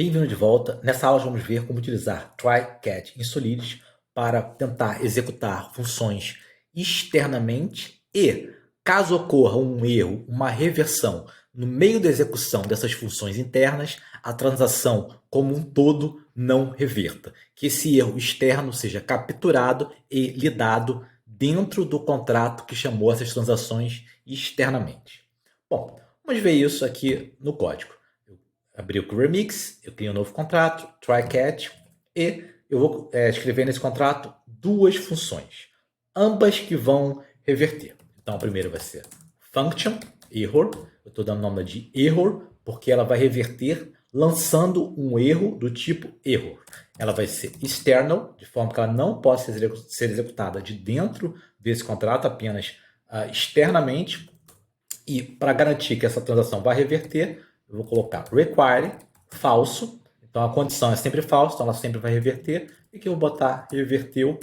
Bem-vindo de volta. Nessa aula vamos ver como utilizar try, catch em Solidus para tentar executar funções externamente e, caso ocorra um erro, uma reversão no meio da execução dessas funções internas, a transação como um todo não reverta. Que esse erro externo seja capturado e lidado dentro do contrato que chamou essas transações externamente. Bom, vamos ver isso aqui no código. Abrir o Remix, eu crio um novo contrato, try catch, e eu vou escrever nesse contrato duas funções, ambas que vão reverter. Então a primeira vai ser function error, eu estou dando o nome de error, porque ela vai reverter lançando um erro do tipo error. Ela vai ser external, de forma que ela não pode ser executada de dentro desse contrato, apenas externamente. E para garantir que essa transação vai reverter, eu vou colocar require falso. Então a condição é sempre falsa, então ela sempre vai reverter. E que eu vou botar reverteu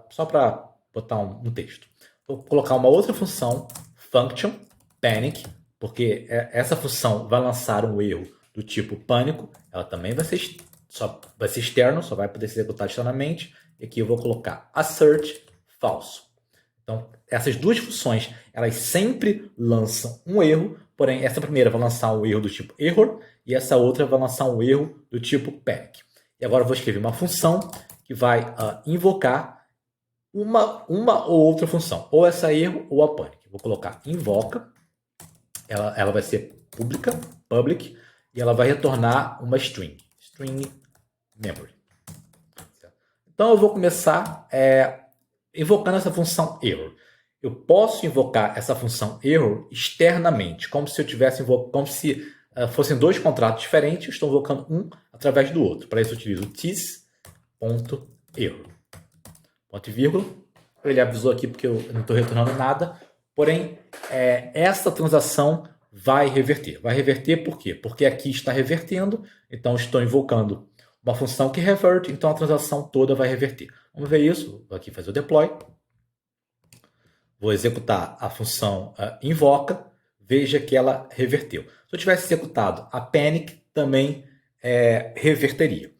só para botar um texto. Vou colocar uma outra função, function panic, porque essa função vai lançar um erro do tipo pânico. Ela também vai ser externo, só vai poder ser executada externamente. E aqui eu vou colocar assert falso. Então, essas duas funções, elas sempre lançam um erro, porém, essa primeira vai lançar um erro do tipo error, e essa outra vai lançar um erro do tipo panic. E agora eu vou escrever uma função que vai invocar uma ou outra função, ou essa erro ou a panic. Vou colocar invoca, ela vai ser pública, public, e ela vai retornar uma string memory. Então eu vou começar invocando essa função error. Eu posso invocar essa função error externamente, como se eu tivesse como se fossem dois contratos diferentes, eu estou invocando um através do outro. Para isso eu utilizo this.error. Ponto e vírgula. Ele avisou aqui porque eu não estou retornando nada. Porém, essa transação vai reverter. Vai reverter por quê? Porque aqui está revertendo, então estou invocando uma função que reverte, então a transação toda vai reverter. Vamos ver isso. Vou aqui fazer o deploy. Vou executar a função invoca. Veja que ela reverteu. Se eu tivesse executado a panic, também reverteria.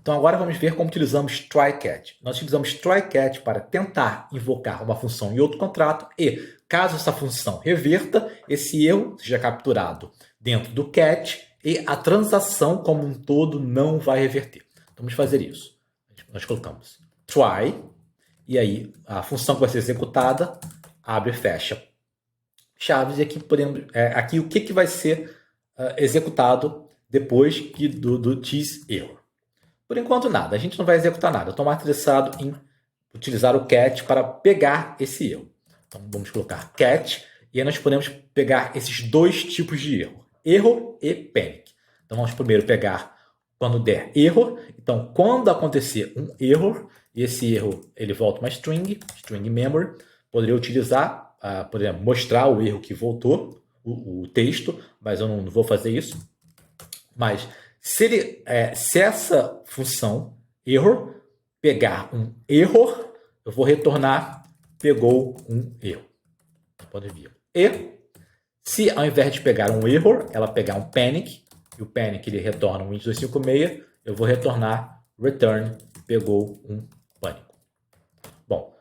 Então agora vamos ver como utilizamos try-catch. Nós utilizamos try-catch para tentar invocar uma função em outro contrato e, caso essa função reverta, esse erro seja capturado dentro do catch e a transação como um todo não vai reverter. Então vamos fazer isso. Nós colocamos try, e aí a função que vai ser executada abre e fecha chaves, e aqui podemos aqui o que vai ser executado depois do this error. Por enquanto nada, a gente não vai executar nada. Eu estou mais interessado em utilizar o catch para pegar esse erro. Então vamos colocar catch, e aí nós podemos pegar esses dois tipos de erro, erro e panic. Então vamos primeiro pegar quando der error. Então quando acontecer um error, e esse erro ele volta uma string memory, poderia utilizar, por exemplo, mostrar o erro que voltou, o texto, mas eu não vou fazer isso. Mas se essa função error pegar um error, eu vou retornar pegou um erro. Pode vir. E se ao invés de pegar um error, ela pegar um panic, e o panic ele retorna um int256, eu vou retornar return pegou um pânico. Bom,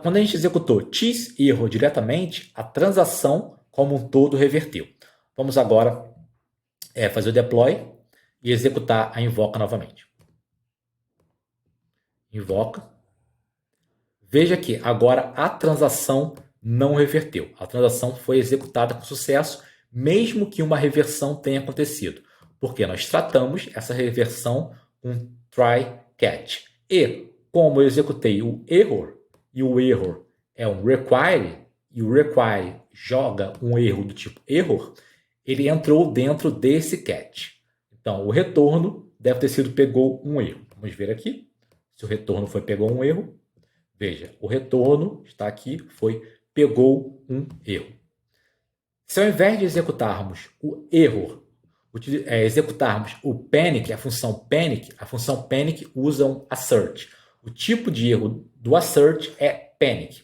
quando a gente executou this error diretamente, a transação como um todo reverteu. Vamos agora fazer o deploy e executar a invoca novamente. Invoca. Veja que agora a transação não reverteu. A transação foi executada com sucesso, mesmo que uma reversão tenha acontecido. Porque nós tratamos essa reversão com try catch. E como eu executei o error, e o error é um require, e o require joga um erro do tipo error, ele entrou dentro desse catch. Então, o retorno deve ter sido pegou um erro. Vamos ver aqui. Se o retorno foi pegou um erro. Veja, o retorno está aqui, foi pegou um erro. Se ao invés de executarmos o erro, executarmos o panic, a função panic usa um assert. O tipo de erro do assert é panic.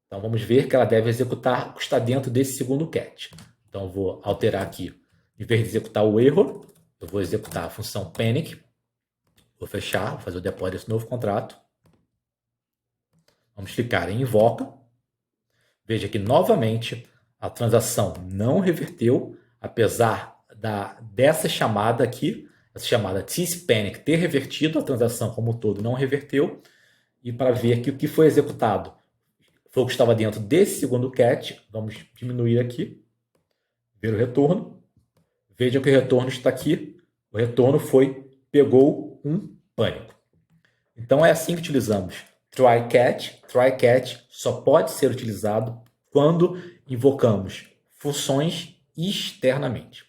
Então vamos ver que ela deve executar o que está dentro desse segundo catch. Então eu vou alterar aqui, em vez de executar o erro, Eu vou executar a função panic, vou fechar, vou fazer o deploy desse novo contrato. Vamos clicar em invoca. Veja que novamente a transação não reverteu, apesar dessa chamada aqui, essa chamada tspanic ter revertido, a transação como um todo não reverteu. E para ver aqui o que foi executado foi o que estava dentro desse segundo cat. Vamos diminuir aqui, ver o retorno. Veja que o retorno está aqui. O retorno pegou um pânico. Então é assim que utilizamos try-catch. Try-catch só pode ser utilizado quando invocamos funções externamente.